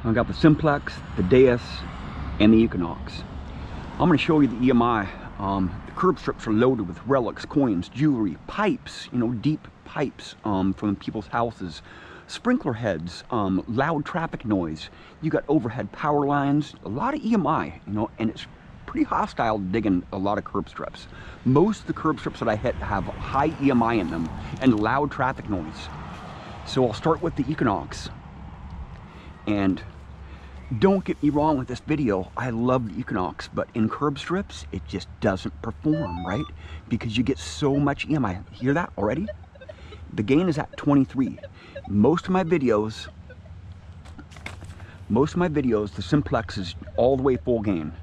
I got the Simplex, the Deus, and the Equinox. I'm going to show you the EMI. The curb strips are loaded with relics, coins, jewelry, pipes, deep pipes from people's houses, sprinkler heads, loud traffic noise. You got overhead power lines, a lot of EMI, and it's pretty hostile digging a lot of curb strips. Most of the curb strips that I hit have high EMI in them and loud traffic noise. So I'll start with the Equinox. And don't get me wrong with this video, I love the Equinox, but in curb strips, it just doesn't perform, right? Because you get so much EMI. Hear that already? The gain is at 23. Most of my videos, the Simplex is all the way full gain.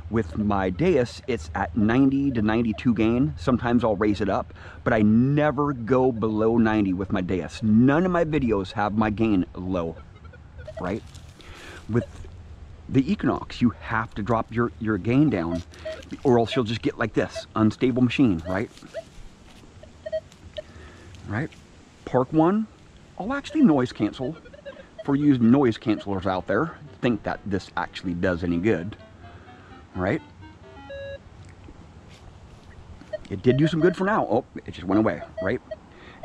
With my Deus, it's at 90 to 92 gain. Sometimes I'll raise it up, but I never go below 90 with my Deus. None of my videos have my gain low, right? With the Equinox, you have to drop your gain down, or else you'll just get like this, unstable machine, right? Right? Park one, I'll actually noise cancel for you noise cancelers out there. Think that this actually does any good, right? It did do some good for now. Oh, it just went away, right?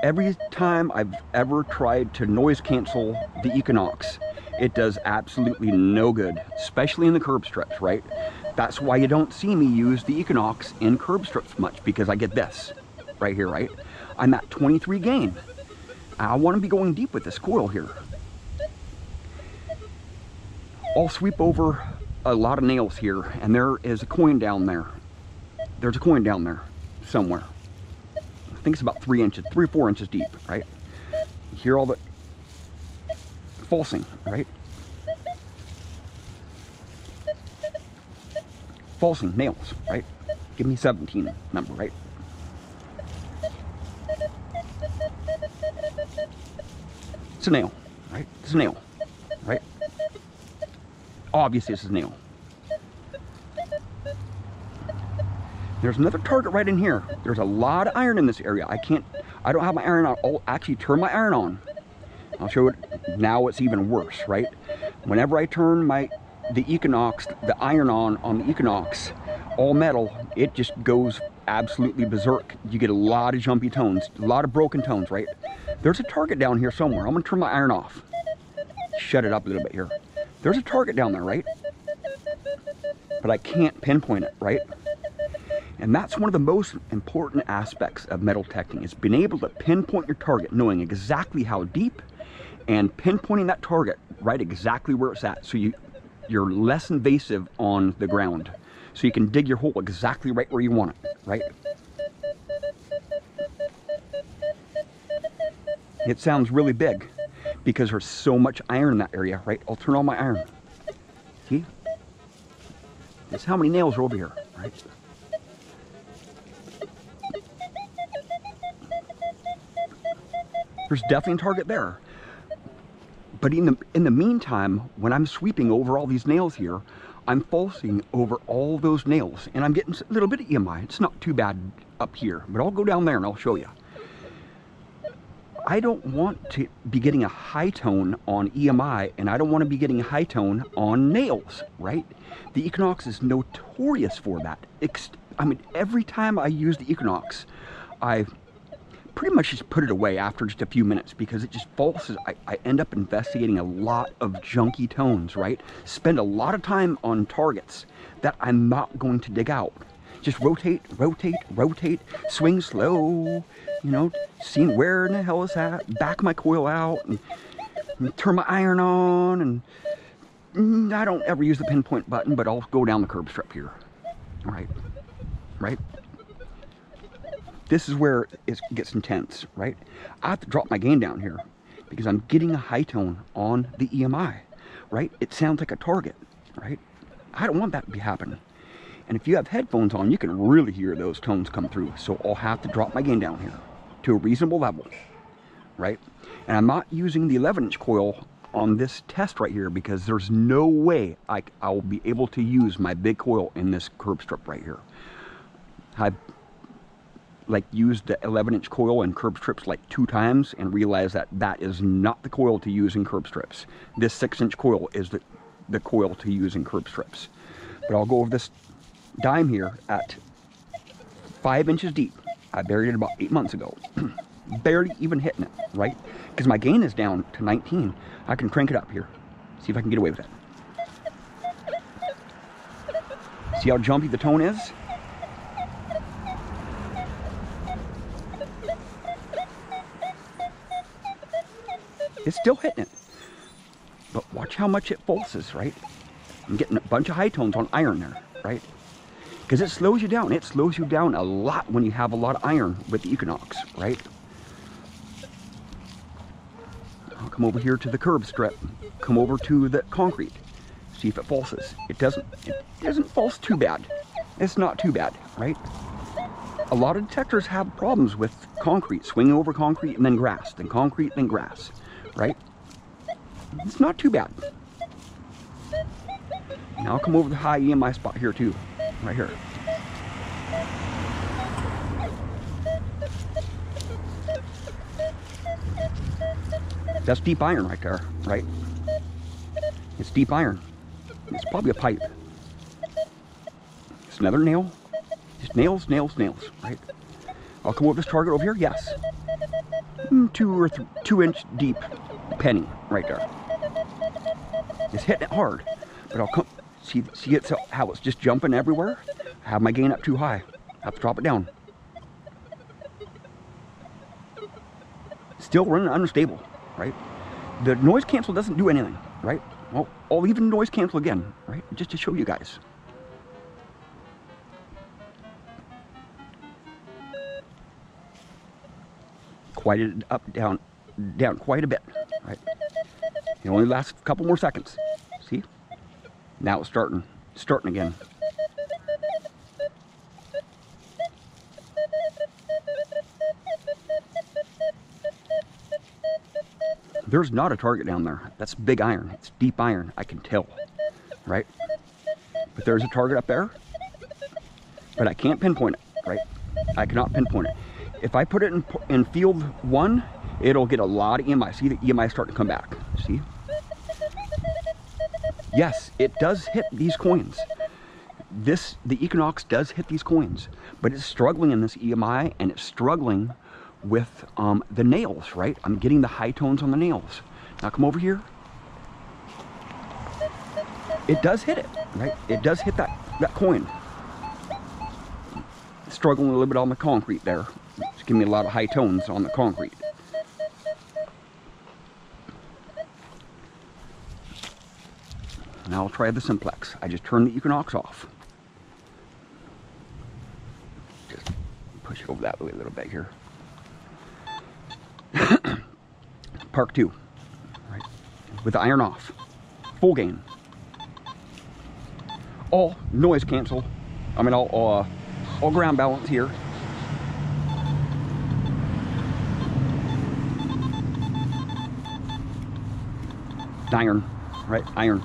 Every time I've ever tried to noise cancel the Equinox, it does absolutely no good, especially in the curb strips, right? That's why you don't see me use the Equinox in curb strips much, because I get this right here, right? I'm at 23 gain. I want to be going deep with this coil here. I'll sweep over a lot of nails here, and there is a coin down there. There's a coin down there somewhere. I think it's about 3 or 4 inches deep, right? You hear all the falsing, right? Falsing nails, right? Give me 17 number, right? It's a nail, right? It's a nail, right? Obviously it's a nail. There's another target right in here. There's a lot of iron in this area. I don't have my iron on. I'll actually turn my iron on. I'll show it now. It's even worse, right? Whenever I turn the Equinox, the iron on the Equinox, all metal, it just goes absolutely berserk. You get a lot of jumpy tones, a lot of broken tones, right? There's a target down here somewhere. I'm gonna turn my iron off. Shut it up a little bit here. There's a target down there, right? But I can't pinpoint it, right? And that's one of the most important aspects of metal detecting, is being able to pinpoint your target, knowing exactly how deep, and pinpointing that target right exactly where it's at, so you're less invasive on the ground, so you can dig your hole exactly right where you want it, right? It sounds really big because there's so much iron in that area, right? I'll turn on my iron. See? That's how many nails are over here, right? There's definitely a target there. But in the meantime, when I'm sweeping over all these nails here, I'm falsing over all those nails, and I'm getting a little bit of EMI. It's not too bad up here, but I'll go down there and I'll show you. I don't want to be getting a high tone on EMI, and I don't want to be getting a high tone on nails, right? The Equinox is notorious for that. I mean, every time I use the Equinox, I pretty much just put it away after just a few minutes, because it just falses. I end up investigating a lot of junky tones, right? Spend a lot of time on targets that I'm not going to dig out. Just rotate, rotate, rotate, swing slow, seeing where in the hell is that, back my coil out, and turn my iron on, and I don't ever use the pinpoint button, but I'll go down the curb strip here. All right, right? This is where it gets intense, right? I have to drop my gain down here because I'm getting a high tone on the EMI, right? It sounds like a target, right? I don't want that to be happening. And if you have headphones on, you can really hear those tones come through. So I'll have to drop my gain down here to a reasonable level, right? And I'm not using the 11-inch coil on this test right here, because there's no way I'll be able to use my big coil in this curb strip right here. like used the 11-inch coil in curb strips like 2 times and realized that that is not the coil to use in curb strips. This 6-inch coil is the coil to use in curb strips. But I'll go over this dime here at 5 inches deep. I buried it about 8 months ago. Barely even hitting it, right? Because my gain is down to 19. I can crank it up here. See if I can get away with it. See how jumpy the tone is? It's still hitting it. But watch how much it pulses, right? I'm getting a bunch of high tones on iron there, right? Because it slows you down. It slows you down a lot when you have a lot of iron with the Equinox, right? I'll come over here to the curb strip. Come over to the concrete. See if it pulses. It doesn't pulse too bad. It's not too bad, right? A lot of detectors have problems with concrete, swinging over concrete and then grass, then concrete, then grass, right? It's not too bad. Now I'll come over the high EMI spot here too, right here. That's deep iron right there, right? It's deep iron. It's probably a pipe. It's another nail. Just nails, nails, nails, right? I'll come over this target over here, yes. 2 or 2 inch deep penny right there. It's hitting it hard, but I'll come, see it's how it's just jumping everywhere? I have my gain up too high. I have to drop it down. Still running unstable, right? The noise cancel doesn't do anything, right? Well, I'll even noise cancel again, right? Just to show you guys. Quieted up, down quite a bit, right? It only lasts a couple more seconds. See? Now it's starting again. There's not a target down there. That's big iron. It's deep iron. I can tell, right? But there's a target up there, but I can't pinpoint it, right? I cannot pinpoint it. If I put it in field 1, it'll get a lot of EMI. See the EMI starting to come back. See? Yes, it does hit these coins. The Equinox does hit these coins, but it's struggling in this EMI, and it's struggling with the nails, right? I'm getting the high tones on the nails. Now come over here. It does hit it, right? It does hit that coin. Struggling a little bit on the concrete there. It's giving me a lot of high tones on the concrete. Now I'll try the Simplex. I just turned the Equinox off. Just push it over that way a little bit here. Park 2, right? With the iron off. Full gain. All noise cancel. I mean, all ground balance here. Iron, right? Iron.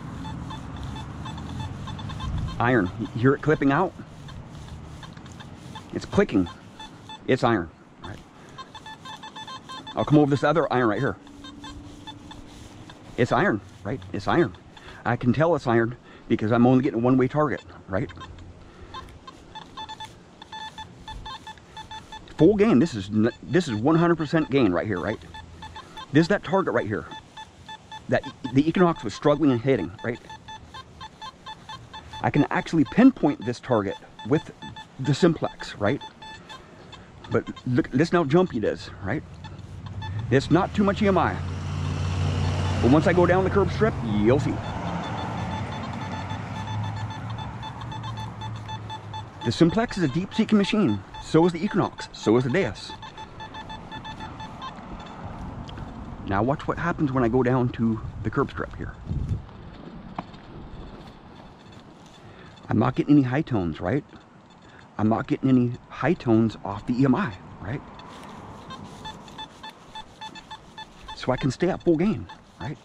Iron. You hear it clipping out? It's clicking. It's iron, right? I'll come over this other iron right here. It's iron, right? It's iron. I can tell it's iron because I'm only getting a one-way target, right? Full gain. This is 100% gain right here, right? This is that target right here that the Equinox was struggling and hitting, right? I can actually pinpoint this target with the Simplex, right? But look, listen how jumpy it is, right? It's not too much EMI. But once I go down the curb strip, you'll see. The Simplex is a deep seeking machine. So is the Equinox. So is the Deus. Now watch what happens when I go down to the curb strip here. I'm not getting any high tones, right? I'm not getting any high tones off the EMI, right? So I can stay at full gain, right?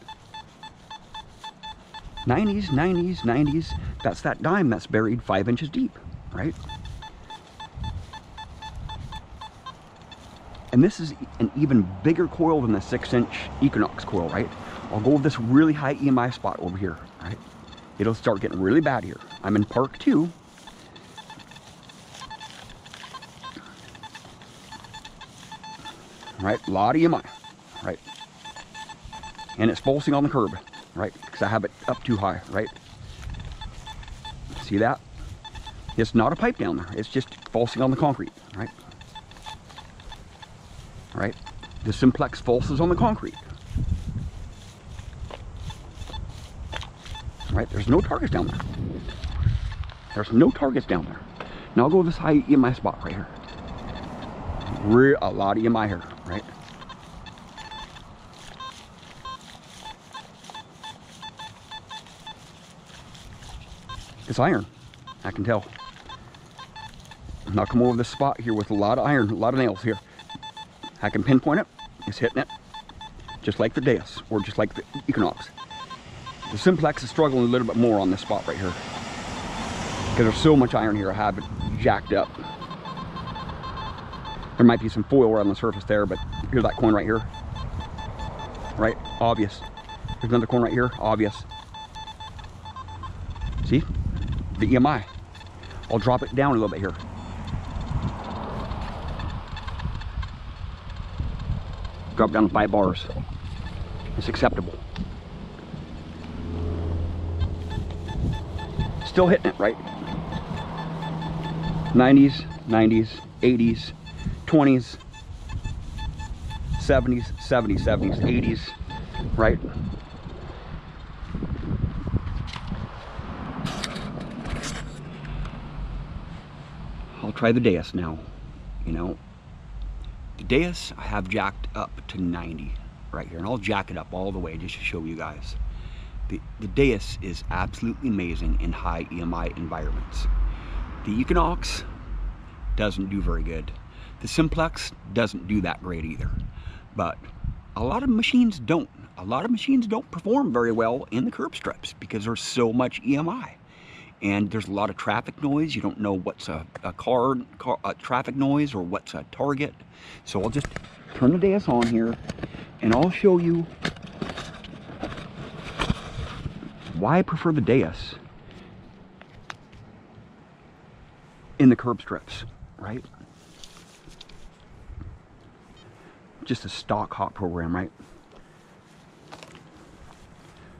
90s, 90s, 90s. That's that dime that's buried 5 inches deep, right? And this is an even bigger coil than the 6-inch Equinox coil, right? I'll go with this really high EMI spot over here, right? It'll start getting really bad here. I'm in park 2. Right, a lot of EMI, right? And it's pulsing on the curb, right? Because I have it up too high, right? See that? It's not a pipe down there. It's just pulsing on the concrete, right? Right? The Simplex pulses on the concrete. Right? There's no targets down there. There's no targets down there. Now I'll go with this high EMI spot right here. A lot of EMI here, right? It's iron, I can tell. Now come over this spot here with a lot of iron, a lot of nails here. I can pinpoint it, it's hitting it, just like the Deus, or just like the Equinox. The Simplex is struggling a little bit more on this spot right here, because there's so much iron here, I have it jacked up. There might be some foil right on the surface there, but here's that coin right here. Right, obvious. There's another coin right here, obvious. See, the EMI. I'll drop it down a little bit here. Drop down to 5 bars. It's acceptable. Still hitting it, right? 90s, 90s, 80s, 20s, 70s, 70s, 70s, 80s, right? I'll try the Deus now, you know. The Deus I have jacked up to 90 right here, and I'll jack it up all the way just to show you guys. The Deus is absolutely amazing in high EMI environments. The Equinox doesn't do very good. The Simplex doesn't do that great either. But a lot of machines don't. A lot of machines don't perform very well in the curb strips because there's so much EMI. And there's a lot of traffic noise. You don't know what's a traffic noise or what's a target. So I'll just turn the Deus on here and I'll show you why I prefer the Deus in the curb strips, right? Just a stock hot program, right?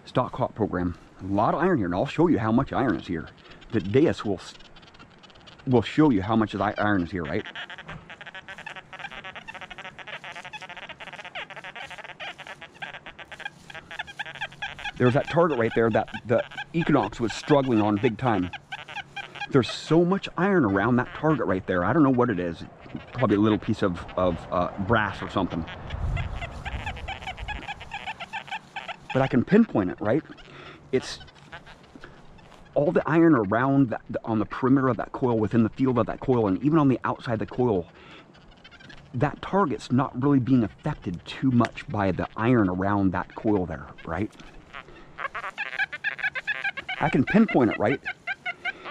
Stock hot program. A lot of iron here, and I'll show you how much iron is here. The Deus will show you how much iron is here, right? There's that target right there that the Equinox was struggling on big time. There's so much iron around that target right there. I don't know what it is. Probably a little piece of brass or something. But I can pinpoint it, right? It's all the iron around that, on the perimeter of that coil, within the field of that coil, and even on the outside of the coil. That target's not really being affected too much by the iron around that coil there, right? I can pinpoint it, right?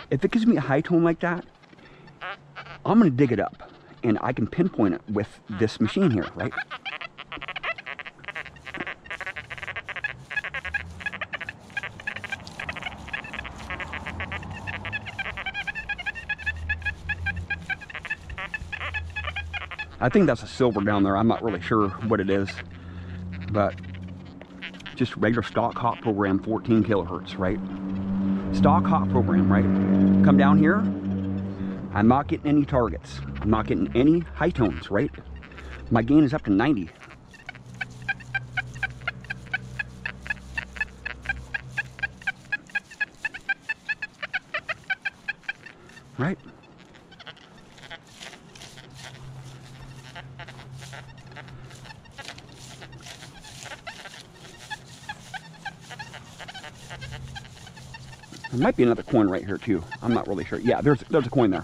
If it gives me a high tone like that, I'm gonna dig it up, and I can pinpoint it with this machine here, right? I think that's a silver down there. I'm not really sure what it is, but just regular stock hot program, 14 kilohertz, right? Stock hot program, right? Come down here. I'm not getting any targets. I'm not getting any high tones, right? My gain is up to 90. Right? There might be another coin right here too. I'm not really sure. Yeah, there's a coin there.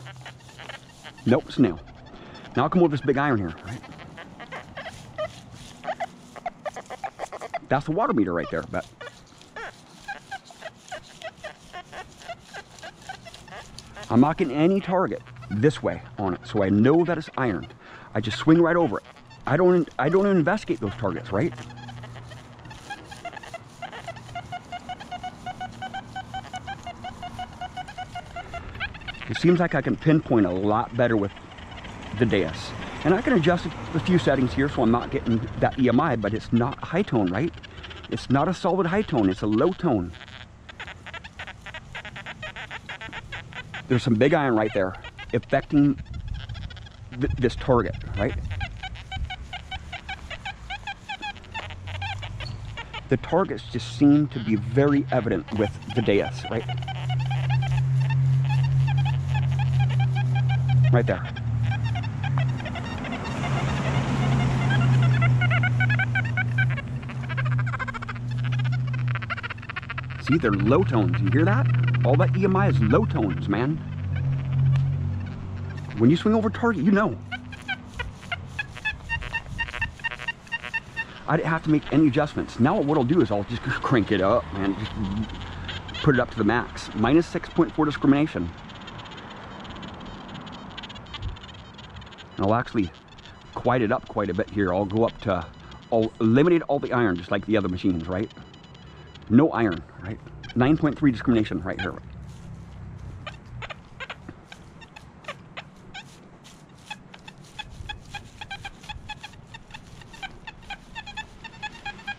Nope, it's nail. Now I'll come over this big iron here, right? That's the water meter right there, but I'm not getting any target this way on it, so I know that it's iron. I just swing right over it, I don't investigate those targets, right? It seems like I can pinpoint a lot better with the Deus. And I can adjust a few settings here so I'm not getting that EMI, but it's not high tone, right? It's not a solid high tone, it's a low tone. There's some big iron right there affecting this target, right? The targets just seem to be very evident with the Deus, right? Right there. See, they're low tones. You hear that? All that EMI is low tones, man. When you swing over target, you know. I didn't have to make any adjustments. Now what I'll do is I'll just crank it up, man. Just put it up to the max. Minus 6.4 discrimination. And I'll actually quiet it up quite a bit here. I'll go up to, I'll eliminate all the iron just like the other machines, right? No iron, right? 9.3 discrimination right here.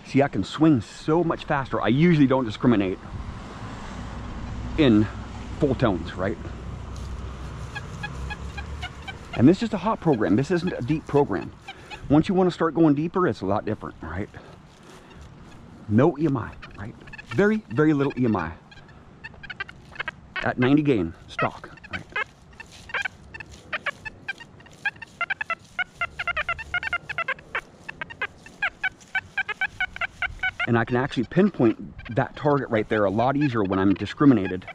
See, I can swing so much faster. I usually don't discriminate in full tones, right? And this is just a hot program. This isn't a deep program. Once you want to start going deeper, it's a lot different, right? No EMI, right? Very, very little EMI. At 90 gain, stock, right? And I can actually pinpoint that target right there a lot easier when I'm discriminated,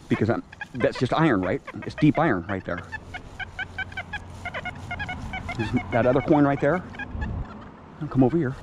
because that's just iron, right? It's deep iron right there. There's that other coin right there. I'll come over here.